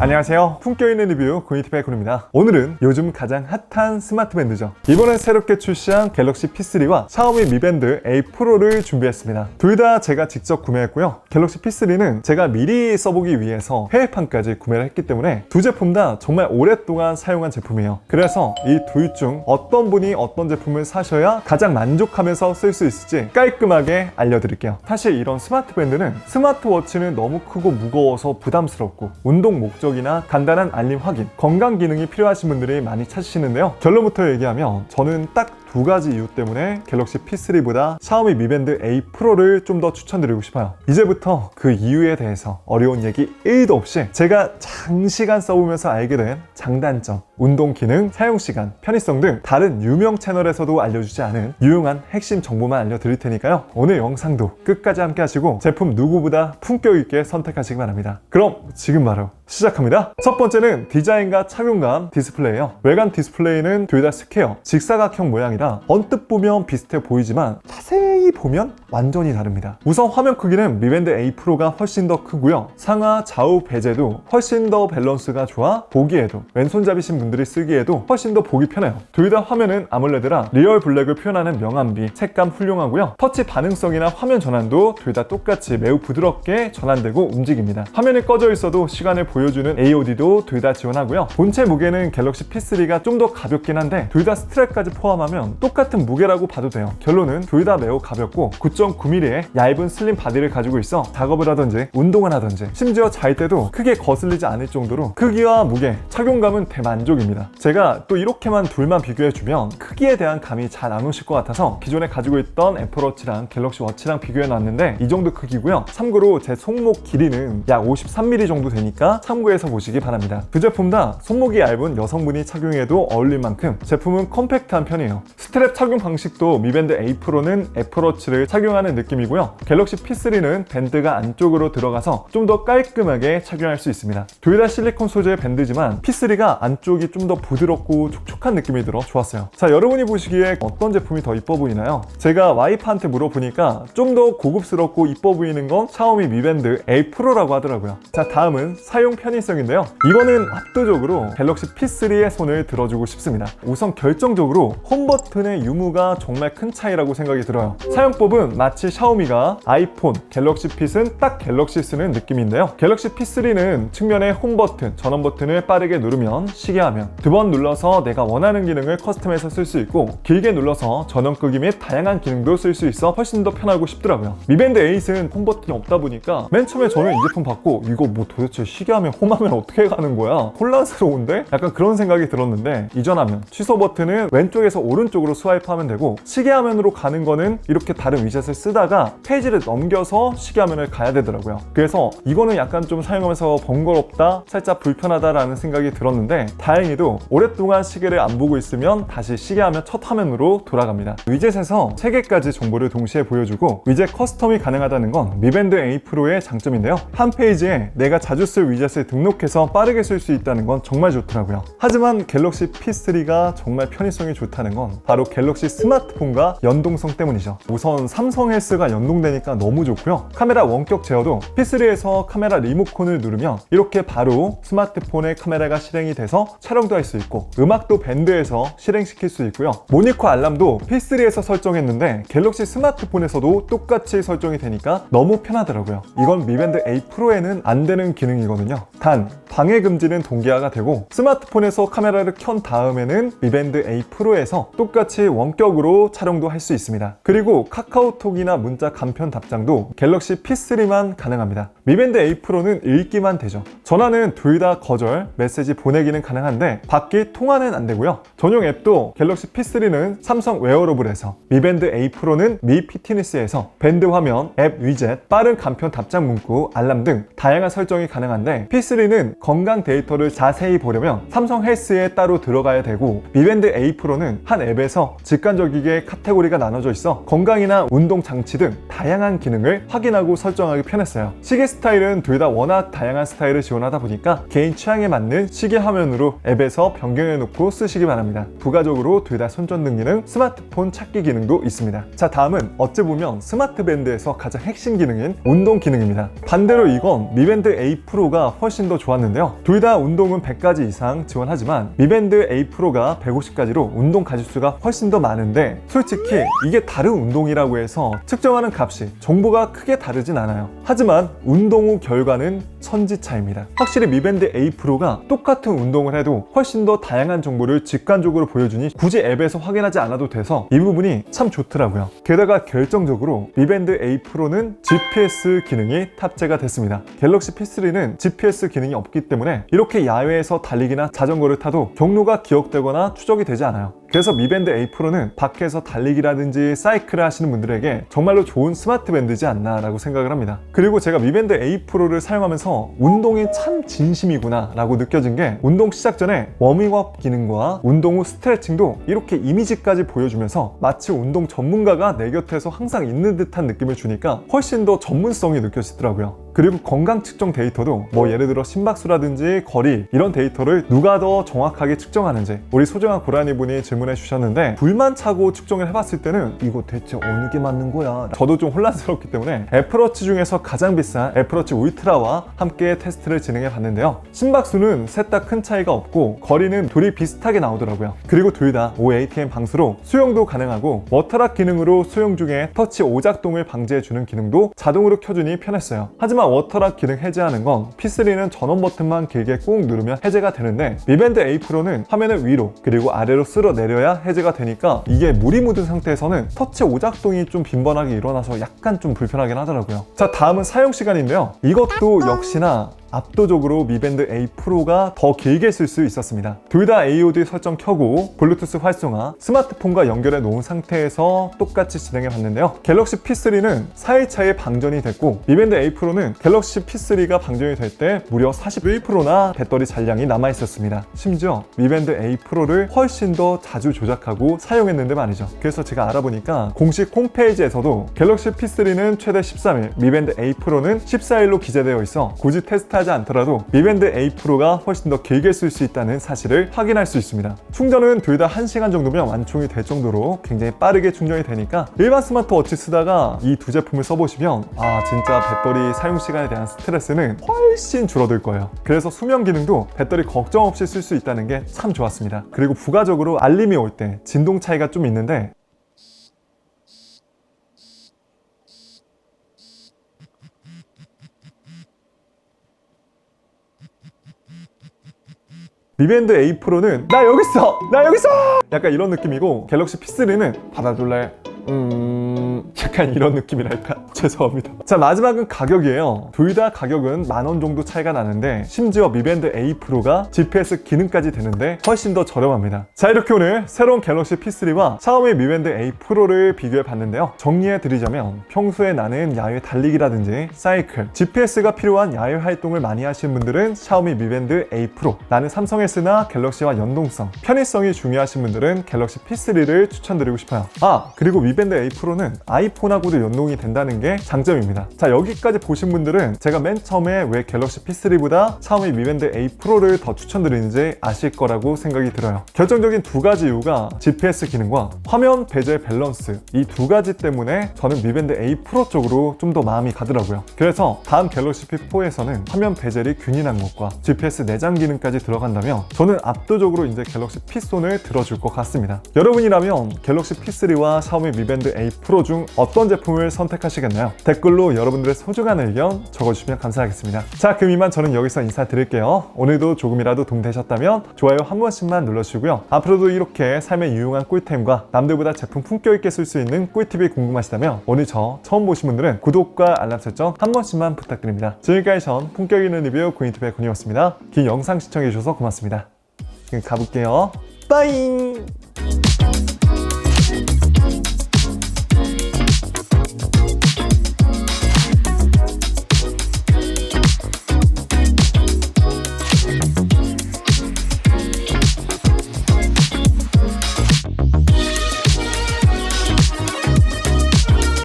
안녕하세요. 품격 있는 리뷰 구이티파이 군입니다. 오늘은 요즘 가장 핫한 스마트 밴드죠. 이번에 새롭게 출시한 갤럭시 P3와 샤오미 Mi Band 8 Pro를 준비했습니다. 둘 다 제가 직접 구매했고요. 갤럭시 P3는 제가 미리 써보기 위해서 해외판까지 구매를 했기 때문에 두 제품 다 정말 오랫동안 사용한 제품이에요. 그래서 이 둘 중 어떤 분이 어떤 제품을 사셔야 가장 만족하면서 쓸 수 있을지 깔끔하게 알려드릴게요. 사실 이런 스마트 밴드는 스마트워치는 너무 크고 무거워서 부담스럽고 운동 목적이나 간단한 알림 확인, 건강 기능이 필요하신 분들이 많이 찾으시는데요. 결론부터 얘기하면 저는 딱 두 가지 이유 때문에 갤럭시 P3보다 샤오미 Mi Band 8 Pro를 좀 더 추천드리고 싶어요. 이제부터 그 이유에 대해서 어려운 얘기 1도 없이 제가 장시간 써보면서 알게 된 장단점, 운동 기능, 사용 시간, 편의성 등 다른 유명 채널에서도 알려주지 않은 유용한 핵심 정보만 알려드릴 테니까요. 오늘 영상도 끝까지 함께 하시고 제품 누구보다 품격 있게 선택하시기 바랍니다. 그럼 지금 바로 시작합니다. 첫 번째는 디자인과 착용감 디스플레이예요. 외관 디스플레이는 둘 다 스퀘어, 직사각형 모양이라 언뜻 보면 비슷해 보이지만 자세히 보면 완전히 다릅니다. 우선 화면 크기는 Mi Band 8 Pro가 훨씬 더 크고요. 상하 좌우 배제도 훨씬 더 밸런스가 좋아 보기에도 왼손잡이신 분들이 쓰기에도 훨씬 더 보기 편해요. 둘 다 화면은 아몰레드라 리얼 블랙을 표현하는 명암비, 색감 훌륭하고요. 터치 반응성이나 화면 전환도 둘 다 똑같이 매우 부드럽게 전환되고 움직입니다. 화면이 꺼져 있어도 시간을 보여주는 AOD도 둘 다 지원하고요. 본체 무게는 갤럭시 P3가 좀 더 가볍긴 한데 둘 다 스트랩까지 포함하면 똑같은 무게라고 봐도 돼요. 결론은 둘 다 매우 가볍고 9.9mm의 얇은 슬림 바디를 가지고 있어 작업을 하든지 운동을 하든지 심지어 잘 때도 크게 거슬리지 않을 정도로 크기와 무게, 착용감은 대만족입니다. 제가 또 이렇게만 둘만 비교해주면 크기에 대한 감이 잘 안 오실 것 같아서 기존에 가지고 있던 애플워치랑 갤럭시 워치랑 비교해놨는데 이 정도 크기고요. 참고로 제 손목 길이는 약 53mm 정도 되니까 참고해서 보시기 바랍니다. 두 제품 다 손목이 얇은 여성분이 착용해도 어울릴 만큼 제품은 컴팩트한 편이에요. 스트랩 착용 방식도 Mi Band 8 Pro는 애플워치를 착용하는 느낌이고요. 갤럭시 P3는 밴드가 안쪽으로 들어가서 좀 더 깔끔하게 착용할 수 있습니다. 둘 다 실리콘 소재의 밴드지만 P3가 안쪽이 좀 더 부드럽고 촉촉한 느낌이 들어 좋았어요. 자, 여러분이 보시기에 어떤 제품이 더 이뻐 보이나요? 제가 와이프한테 물어보니까 좀 더 고급스럽고 이뻐 보이는 건 샤오미 Mi Band 8 Pro라고 하더라고요. 자, 다음은 사용 편의성인데요. 이거는 압도적으로 갤럭시 P3의 손을 들어주고 싶습니다. 우선 결정적으로 홈 버튼의 유무가 정말 큰 차이라고 생각이 들어요. 사용법은 마치 샤오미가 아이폰, 갤럭시 핏은 딱 갤럭시 쓰는 느낌인데요. 갤럭시 P3는 측면에 홈 버튼, 전원 버튼을 빠르게 누르면 시계 화면, 두 번 눌러서 내가 원하는 기능을 커스텀해서 쓸 수 있고 길게 눌러서 전원 끄기 및 다양한 기능도 쓸 수 있어 훨씬 더 편하고 싶더라고요. Mi Band 8은 홈 버튼이 없다 보니까 맨 처음에 저는 이 제품 받고 이거 뭐 도대체 시계 화면, 홈 화면 어떻게 가는 거야? 혼란스러운데? 약간 그런 생각이 들었는데 이전 화면, 취소 버튼은 왼쪽에서 오른쪽으로 스와이프하면 되고 시계 화면으로 가는 거는 이렇게 다른 위젯을 쓰다가 페이지를 넘겨서 시계 화면을 가야 되더라고요. 그래서 이거는 약간 좀 사용하면서 번거롭다, 살짝 불편하다라는 생각이 들었는데 다행히도 오랫동안 시계를 안 보고 있으면 다시 시계 화면 첫 화면으로 돌아갑니다. 위젯에서 3개까지 정보를 동시에 보여주고 위젯 커스텀이 가능하다는 건 Mi Band 8 Pro의 장점인데요. 한 페이지에 내가 자주 쓸 위젯을 등록해서 빠르게 쓸 수 있다는 건 정말 좋더라고요. 하지만 갤럭시 P3가 정말 편의성이 좋다는 건 바로 갤럭시 스마트폰과 연동성 때문이죠. 우선 삼성 헬스가 연동되니까 너무 좋고요. 카메라 원격 제어도 P3에서 카메라 리모컨을 누르면 이렇게 바로 스마트폰의 카메라가 실행이 돼서 촬영도 할 수 있고 음악도 밴드에서 실행시킬 수 있고요. 모니커 알람도 P3에서 설정했는데 갤럭시 스마트폰에서도 똑같이 설정이 되니까 너무 편하더라고요. 이건 Mi Band 8 Pro에는 안 되는 기능이거든요. 단 방해 금지는 동기화가 되고 스마트폰에서 카메라를 켠 다음에는 Mi Band 8 Pro에서 똑같이 원격으로 촬영도 할 수 있습니다. 그리고 카카오톡이나 문자 간편 답장도 갤럭시 P3만 가능합니다. Mi Band 8 Pro는 읽기만 되죠. 전화는 둘 다 거절, 메시지 보내기는 가능한데 받기, 통화는 안 되고요. 전용 앱도 갤럭시 P3는 삼성 웨어러블에서, Mi Band 8 Pro는 미 피트니스에서 밴드 화면, 앱 위젯, 빠른 간편 답장 문구, 알람 등 다양한 설정이 가능한데 P3는 건강 데이터를 자세히 보려면 삼성 헬스에 따로 들어가야 되고 Mi Band 8 Pro는 한 앱에서 직관적이게 카테고리가 나눠져 있어 건강 중강이나 운동 장치 등 다양한 기능을 확인하고 설정하기 편했어요. 시계 스타일은 둘 다 워낙 다양한 스타일을 지원하다 보니까 개인 취향에 맞는 시계 화면으로 앱에서 변경해 놓고 쓰시기 바랍니다. 부가적으로 둘 다 손전등 기능, 스마트폰 찾기 기능도 있습니다. 자, 다음은 어찌 보면 스마트 밴드에서 가장 핵심 기능인 운동 기능입니다. 반대로 이건 미밴드 A 프로가 훨씬 더 좋았는데요. 둘 다 운동은 100가지 이상 지원하지만 미밴드 A 프로가 150가지로 운동 가짓수가 훨씬 더 많은데, 솔직히 이게 다른 운동이라고 해서 측정하는 값이 정보가 크게 다르진 않아요. 하지만 운동 후 결과는 천지차이입니다. 확실히 미밴드 A 프로가 똑같은 운동을 해도 훨씬 더 다양한 정보를 직관적으로 보여주니 굳이 앱에서 확인하지 않아도 돼서 이 부분이 참 좋더라고요. 게다가 결정적으로 미밴드 A 프로는 GPS 기능이 탑재가 됐습니다. 갤럭시 P3는 GPS 기능이 없기 때문에 이렇게 야외에서 달리기나 자전거를 타도 경로가 기억되거나 추적이 되지 않아요. 그래서 미밴드 A 프로는 밖에서 달리기라든지 사이클을 하시는 분들에게 정말로 좋은 스마트 밴드지 않나 라고 생각을 합니다. 그리고 제가 미밴드 A 프로를 사용하면서 운동이 참 진심이구나 라고 느껴진 게, 운동 시작 전에 워밍업 기능과 운동 후 스트레칭도 이렇게 이미지까지 보여주면서 마치 운동 전문가가 내 곁에서 항상 있는 듯한 느낌을 주니까 훨씬 더 전문성이 느껴지더라고요. 그리고 건강 측정 데이터도 뭐 예를 들어 심박수라든지 거리, 이런 데이터를 누가 더 정확하게 측정하는지 우리 소중한 고라니 분이 질문해 주셨는데, 불만 차고 측정을 해봤을 때는 이거 대체 어느 게 맞는 거야? 저도 좀 혼란스럽기 때문에 애플워치 중에서 가장 비싼 애플워치 울트라와 함께 테스트를 진행해 봤는데요. 심박수는 셋 다 큰 차이가 없고 거리는 둘이 비슷하게 나오더라고요. 그리고 둘 다 OATM 방수로 수영도 가능하고 워터락 기능으로 수영 중에 터치 오작동을 방지해주는 기능도 자동으로 켜주니 편했어요. 하지만 워터락 기능 해제하는 건 P3는 전원 버튼만 길게 꾹 누르면 해제가 되는데, 미밴드 A 프로는 화면을 위로 그리고 아래로 쓸어 내려야 해제가 되니까 이게 물이 묻은 상태에서는 터치 오작동이 좀 빈번하게 일어나서 약간 좀 불편하긴 하더라고요. 자, 다음은 사용 시간인데요. 이것도 역시나 압도적으로 미밴드 A 프로가 더 길게 쓸 수 있었습니다. 둘 다 AOD 설정 켜고 블루투스 활성화, 스마트폰과 연결해 놓은 상태에서 똑같이 진행해 봤는데요. 갤럭시 P3는 4일차에 방전이 됐고, 미밴드 A 프로는 갤럭시 P3가 방전이 될 때 무려 41%나 배터리 잔량이 남아 있었습니다. 심지어 미밴드 A 프로를 훨씬 더 자주 조작하고 사용했는데 말이죠. 그래서 제가 알아보니까 공식 홈페이지에서도 갤럭시 P3는 최대 13일, 미밴드 A 프로는 14일로 기재되어 있어 굳이 테스트하지 않더라도 미밴드 A 프로가 훨씬 더 길게 쓸 수 있다는 사실을 확인할 수 있습니다. 충전은 둘 다 1시간 정도면 완충이 될 정도로 굉장히 빠르게 충전이 되니까 일반 스마트워치 쓰다가 이 두 제품을 써보시면 진짜 배터리 사용 시간에 대한 스트레스는 훨씬 줄어들 거예요. 그래서 수면 기능도 배터리 걱정 없이 쓸 수 있다는 게 참 좋았습니다. 그리고 부가적으로 알림이 올 때 진동 차이가 좀 있는데, 미밴드 A 프로는 나 여기 있어! 나 여기 있어! 약간 이런 느낌이고, 갤럭시 P3는 받아줄래? 약간 이런 느낌이랄까? 죄송합니다. 자, 마지막은 가격이에요. 둘 다 가격은 10,000원 정도 차이가 나는데, 심지어 미밴드 A 프로가 GPS 기능까지 되는데 훨씬 더 저렴합니다. 자, 이렇게 오늘 새로운 갤럭시 P3와 샤오미 미밴드 A 프로를 비교해 봤는데요. 정리해 드리자면, 평소에 나는 야외 달리기라든지 사이클, GPS가 필요한 야외 활동을 많이 하시는 분들은 샤오미 미밴드 A 프로, 나는 삼성 S나 갤럭시와 연동성, 편의성이 중요하신 분들은 갤럭시 P3를 추천드리고 싶어요. 그리고 미밴드 A 프로는 아이폰하고도 연동이 된다는 게 장점입니다. 자, 여기까지 보신 분들은 제가 맨 처음에 왜 갤럭시 P3보다 샤오미 미밴드 A 프로를 더 추천드리는지 아실 거라고 생각이 들어요. 결정적인 두 가지 이유가 GPS 기능과 화면 베젤 밸런스, 이 두 가지 때문에 저는 미밴드 A 프로 쪽으로 좀 더 마음이 가더라고요. 그래서 다음 갤럭시 P4에서는 화면 베젤이 균일한 것과 GPS 내장 기능까지 들어간다면 저는 압도적으로 이제 갤럭시 P손을 들어줄 것 같습니다. 여러분이라면 갤럭시 P3와 샤오미 미밴드 A 프로 중 어떤 제품을 선택하시겠나요? 댓글로 여러분들의 소중한 의견 적어주시면 감사하겠습니다. 자, 그럼 이만 저는 여기서 인사드릴게요. 오늘도 조금이라도 도움되셨다면 좋아요 한 번씩만 눌러주시고요. 앞으로도 이렇게 삶의 유용한 꿀템과 남들보다 제품 품격 있게 쓸 수 있는 꿀팁이 궁금하시다면 오늘 저 처음 보신 분들은 구독과 알람 설정 한 번씩만 부탁드립니다. 지금까지 전 품격 있는 리뷰 고인트의 군이었습니다. 긴 영상 시청해주셔서 고맙습니다. 지금 가볼게요. 빠잉!